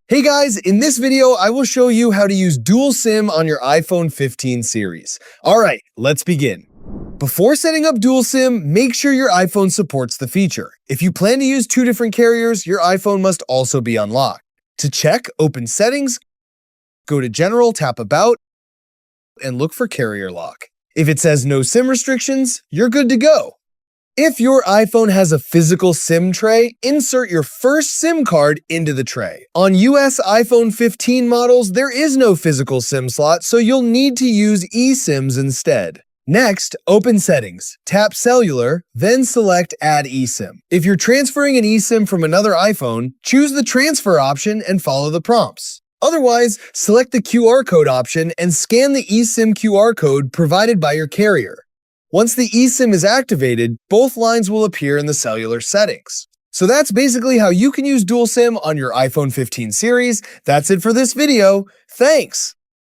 Hey guys, in this video, I will show you how to use dual SIM on your iPhone 15 series. All right, let's begin. Before setting up dual SIM, make sure your iPhone supports the feature. If you plan to use two different carriers, your iPhone must also be unlocked. To check, open Settings, go to General, tap About, and look for Carrier Lock. If it says no SIM restrictions, you're good to go. If your iPhone has a physical SIM tray, insert your first SIM card into the tray. On US iPhone 15 models, there is no physical SIM slot, so you'll need to use eSIMs instead. Next, open Settings, tap Cellular, then select Add eSIM. If you're transferring an eSIM from another iPhone, choose the transfer option and follow the prompts. Otherwise, select the QR code option and scan the eSIM QR code provided by your carrier. Once the eSIM is activated, both lines will appear in the cellular settings. So that's basically how you can use dual SIM on your iPhone 15 series. That's it for this video. Thanks!